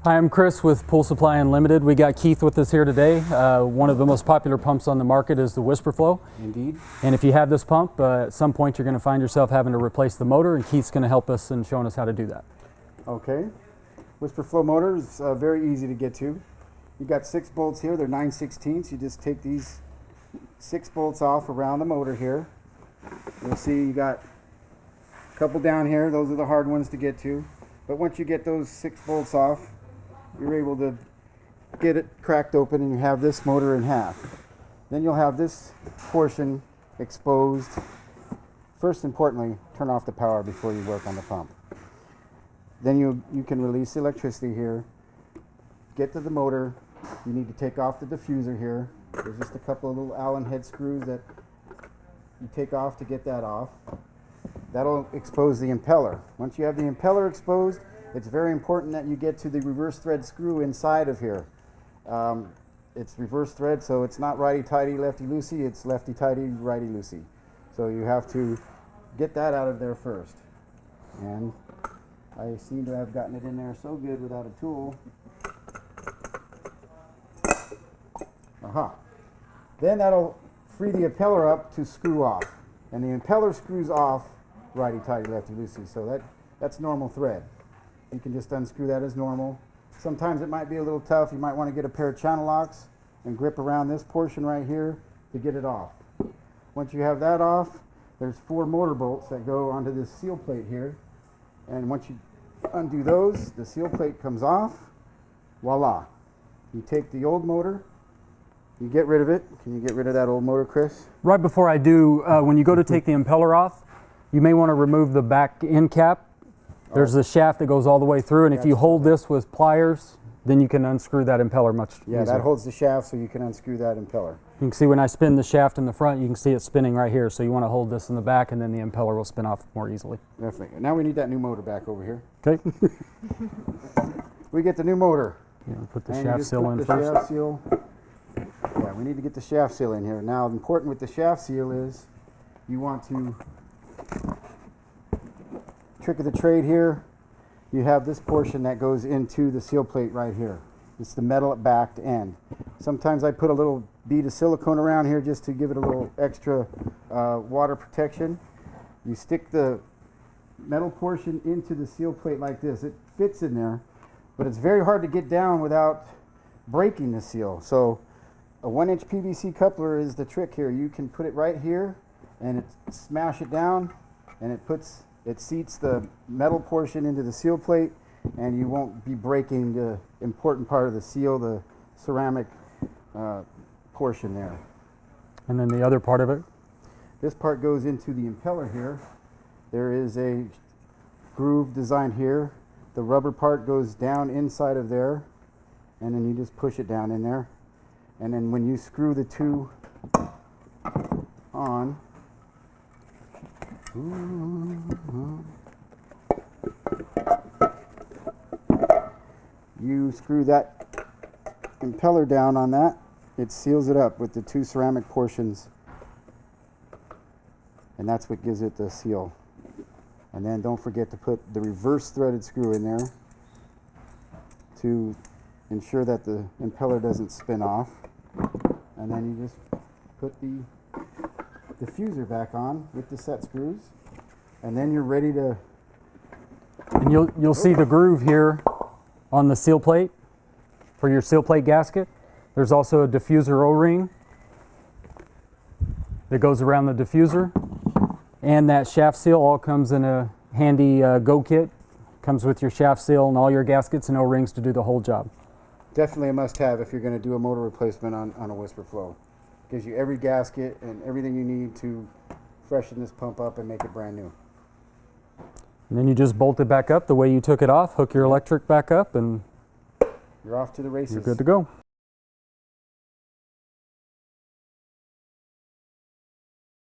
Hi, I'm Chris with Pool Supply Unlimited. We got Keith with us here today. One of the most popular pumps on the market is the Whisperflo. Indeed. And if you have this pump, at some point you're going to find yourself having to replace the motor, and Keith's going to help us in showing us how to do that. Okay. Whisperflo motor is very easy to get to. You've got 6 bolts here. They're 9/16. You just take these 6 bolts off around the motor here. You'll see you got a couple down here. Those are the hard ones to get to. But once you get those 6 bolts off, you're able to get it cracked open and you have this motor in half. Then you'll have this portion exposed. First, importantly, turn off the power before you work on the pump. Then you can release the electricity here, get to the motor. You need to take off the diffuser here. There's just a couple of little Allen head screws that you take off to get that off. That'll expose the impeller. Once you have the impeller exposed, it's very important that you get to the reverse thread screw inside of here. It's reverse thread, so it's not righty-tighty, lefty-loosey, it's lefty-tighty, righty-loosey. So you have to get that out of there first. And I seem to have gotten it in there so good without a tool. Aha. Then that'll free the impeller up to screw off. And the impeller screws off righty-tighty, lefty-loosey, so that's normal thread. You can just unscrew that as normal. Sometimes it might be a little tough. You might want to get a pair of channel locks and grip around this portion right here to get it off. Once you have that off, there's 4 motor bolts that go onto this seal plate here. And once you undo those, the seal plate comes off. Voila. You take the old motor, you get rid of it. Can you get rid of that old motor, Chris? Right before I do, when you go to take the impeller off, you may want to remove the back end cap. There's the shaft that goes all the way through, and if you hold this with pliers, then you can unscrew that impeller much easier. Yeah, that holds the shaft so you can unscrew that impeller. You can see when I spin the shaft in the front, you can see it spinning right here. So you want to hold this in the back, and then the impeller will spin off more easily. Definitely. Now we need that new motor back over here. Okay. We get the new motor. Yeah, put the shaft seal in first. Shaft seal. Yeah, we need to get the shaft seal in here. Now, important with the shaft seal is you want to, trick of the trade here, you have this portion that goes into the seal plate right here. It's the metal backed end. Sometimes I put a little bead of silicone around here just to give it a little extra water protection. You stick the metal portion into the seal plate like this. It fits in there, but it's very hard to get down without breaking the seal. So a 1-inch PVC coupler is the trick here. You can put it right here and smash it down, and it seats the metal portion into the seal plate, and you won't be breaking the important part of the seal, the ceramic portion there. And then the other part of it? This part goes into the impeller here. There is a groove designed here. The rubber part goes down inside of there, and then you just push it down in there. And then when you screw the two on, you screw that impeller down on that, it seals it up with the 2 ceramic portions, and that's what gives it the seal. And then don't forget to put the reverse threaded screw in there to ensure that the impeller doesn't spin off. And then you just put the diffuser back on with the set screws, and then you're ready to. And you'll see the groove here on the seal plate for your seal plate gasket. There's also a diffuser O-ring that goes around the diffuser, and that shaft seal all comes in a handy go kit. Comes with your shaft seal and all your gaskets and O-rings to do the whole job. Definitely a must-have if you're going to do a motor replacement on a Whisperflo. Gives you every gasket and everything you need to freshen this pump up and make it brand new. And then you just bolt it back up the way you took it off, hook your electric back up, and you're off to the races. you're good to go.